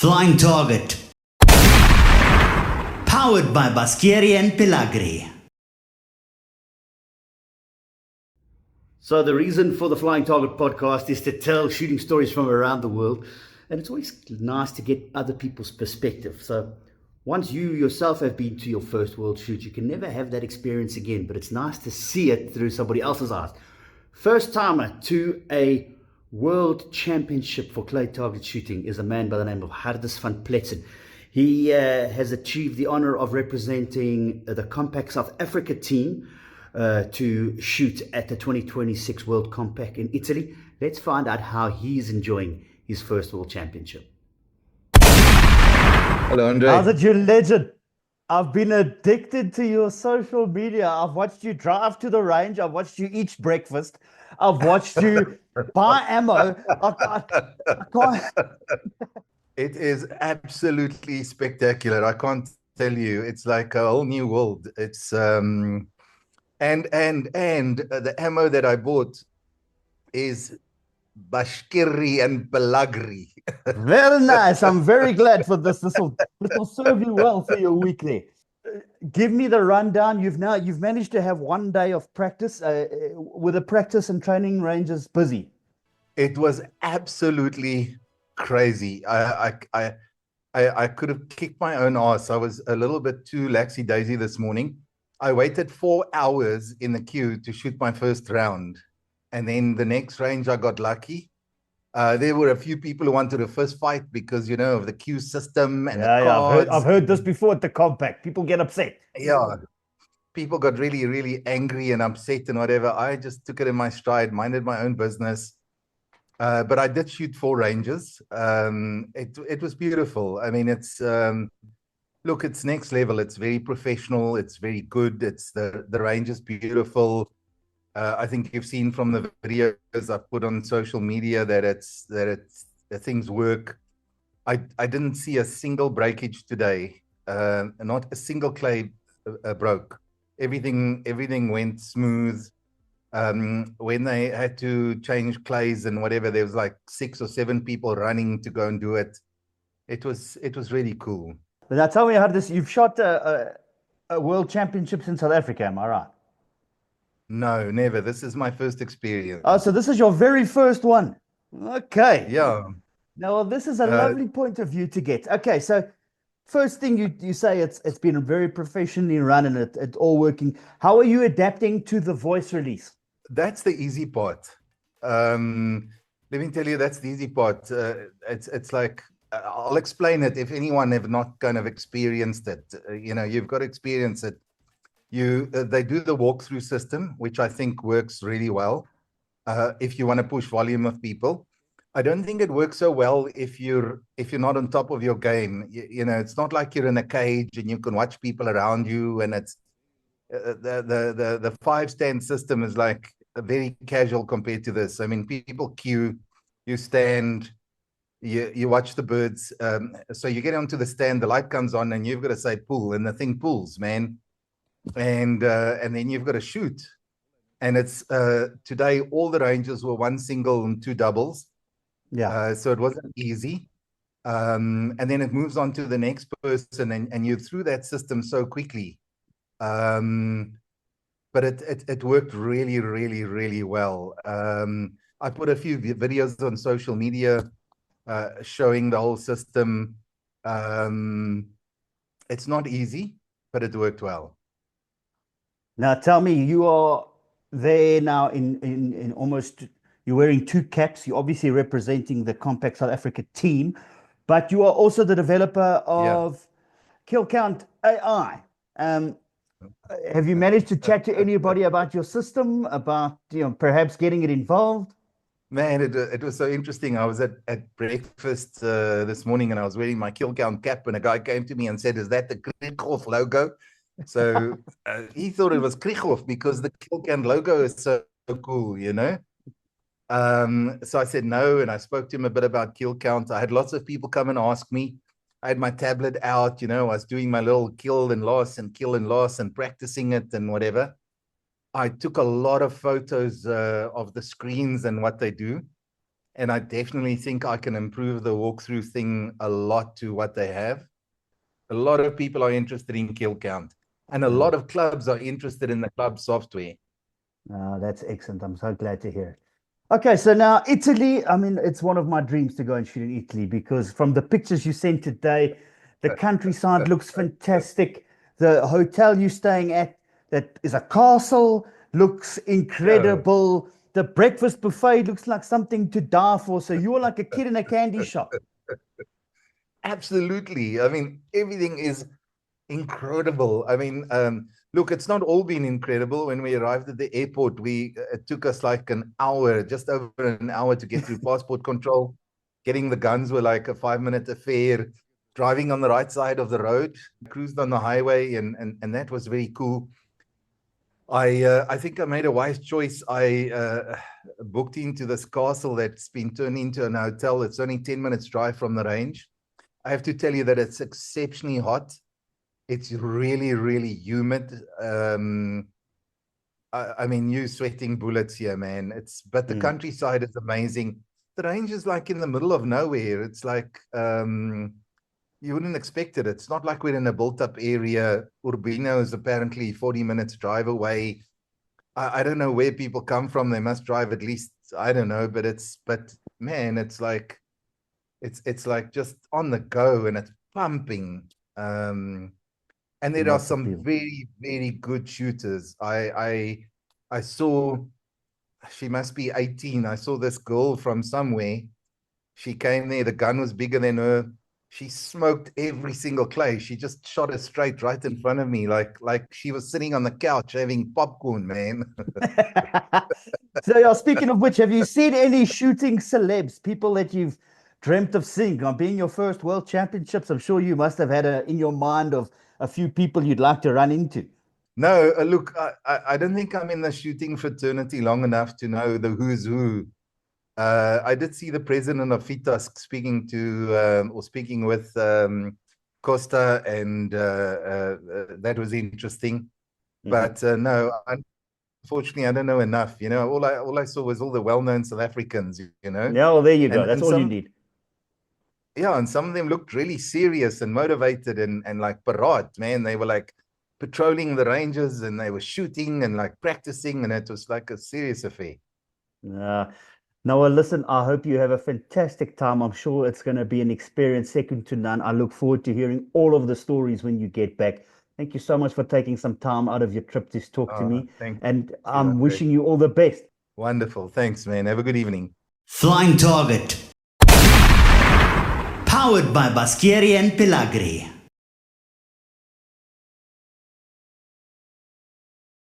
Flying Target. Powered by Baschieri and Pelagri. So the reason for the Flying Target podcast is to tell shooting stories from around the world. And it's always nice to get other people's perspective. So once you yourself have been to your first world shoot, you can never have that experience again. But it's nice to see it through somebody else's eyes. First timer to a World Championship for clay target shooting is a man by the name of Hardus van Pletsen. He has achieved the honor of representing the Compact South Africa team to shoot at the 2026 World Compact in Italy. Let's find out how he's enjoying his first World Championship. Hello, Andre. How's it, you legend? I've been addicted to your social media. I've watched you drive to the range. I've watched you eat breakfast. I've watched you buy ammo. I can't. It is absolutely spectacular. I can't tell you. It's like a whole new world. It's and the ammo that I bought is Baschieri and Pelagri. Very nice. I'm very glad for this. This will serve you well for your week there. Give me the rundown. You've managed to have 1 day of practice. With the practice and training ranges busy. It was absolutely crazy. I could have kicked my own ass. I was a little bit too laxy-daisy this morning. I waited 4 hours in the queue to shoot my first round. And then the next range, I got lucky. There were a few people who wanted a first fight because, you know, of the queue system and the cards. I've heard this before at the Compact. People get upset. Yeah. People got really, really angry and upset and whatever. I just took it in my stride, minded my own business. But I did shoot 4 ranges. It was beautiful. I mean, look, it's next level. It's very professional. It's very good. It's the range is beautiful. I think you've seen from the videos I've put on social media that things work. I didn't see a single breakage today. Not a single clay broke. Everything went smooth. When they had to change clays and whatever, there was like 6 or 7 people running to go and do it. It was really cool. But now tell me, how this? You've shot a World Championships in South Africa, am I right? No, never. This is my first experience. Oh, so this is your very first one. Okay. Yeah. Now, this is a lovely point of view to get. Okay, so first thing you say it's been very professionally run and it's all working. How are you adapting to the voice release? That's the easy part. Let me tell you, that's the easy part. It's like, I'll explain it if anyone have not kind of experienced it. You know, you've got to experience it. They do the walkthrough system, which I think works really well. If you want to push volume of people, I don't think it works so well if you're not on top of your game. You know, it's not like you're in a cage and you can watch people around you. And it's the 5-stand system is like very casual compared to this. I mean, people queue, you stand, you watch the birds. So you get onto the stand, the light comes on, and you've got to say pull, and the thing pulls, man. And then you've got to shoot. And it's today all the ranges were 1 single and 2 doubles. Yeah. So it wasn't easy. And then it moves on to the next person, and you're through that system so quickly. But it worked really, really, really well. I put a few videos on social media showing the whole system. It's not easy, but it worked well. Now tell me, you are there now in almost, you're wearing 2 caps. You're obviously representing the Compact South Africa team, but you are also the developer of Kill Count AI. Have you managed to chat to anybody about your system, about, you know, perhaps getting it involved? Man, it was so interesting. I was at breakfast this morning and I was wearing my Kill Count cap, and a guy came to me and said, "Is that the Krieghoff logo?" So he thought it was Krieghoff because the Kill Count logo is so cool, you know? So I said no, and I spoke to him a bit about Kill Count. I had lots of people come and ask me. I had my tablet out, you know, I was doing my little kill and loss and practicing it and whatever. I took a lot of photos of the screens and what they do. And I definitely think I can improve the walkthrough thing a lot to what they have. A lot of people are interested in kill count, and a lot of clubs are interested in the club software. That's excellent. I'm so glad to hear it. Okay, so now Italy, I mean, it's one of my dreams to go and shoot in Italy because from the pictures you sent today, the countryside looks fantastic. The hotel you're staying at, that is a castle, looks incredible. The breakfast buffet looks like something to die for. So you're like a kid in a candy shop. Absolutely. I mean, everything is incredible. I mean, look, it's not all been incredible. When we arrived at the airport, it took us like an hour, just over an hour to get through passport control. Getting the guns were like a 5-minute affair. Driving on the right side of the road, cruised on the highway, and that was very cool. I think I made a wise choice. I booked into this castle that's been turned into an hotel. It's only 10 minutes drive from the range. I have to tell you that it's exceptionally hot. It's really, really humid. I mean, you sweating bullets here, man. But the countryside is amazing. The range is like in the middle of nowhere. It's like you wouldn't expect it. It's not like we're in a built-up area. Urbino is apparently 40 minutes drive away. I don't know where people come from. They must drive at least, I don't know, but man, it's like just on the go, and it's pumping. And there are some very, very good shooters. I saw, she must be 18. I saw this girl from somewhere. She came there. The gun was bigger than her. She smoked every single clay. She just shot it straight right in front of me, like she was sitting on the couch having popcorn, man. So, yeah, speaking of which, have you seen any shooting celebs, people that you've dreamt of seeing? On being your first World Championships, I'm sure you must have had in your mind of a few people you'd like to run into. No, look, I don't think I'm in the shooting fraternity long enough to know the who's who. I did see the president of FITASC speaking with Costa, and that was interesting. But no, unfortunately, I don't know enough. You know, all I saw was all the well-known South Africans. You know. Yeah, well, there you go. That's all you need. Yeah, and some of them looked really serious and motivated and like Parad, man. They were like patrolling the ranges, and they were shooting and like practicing, and it was like a serious affair. Noah, listen, I hope you have a fantastic time. I'm sure it's going to be an experience second to none. I look forward to hearing all of the stories when you get back. Thank you so much for taking some time out of your trip to talk to me. And I'm wishing you all the best. Wonderful. Thanks, man. Have a good evening. Flying Target. Powered by Baschieri and Pelagri.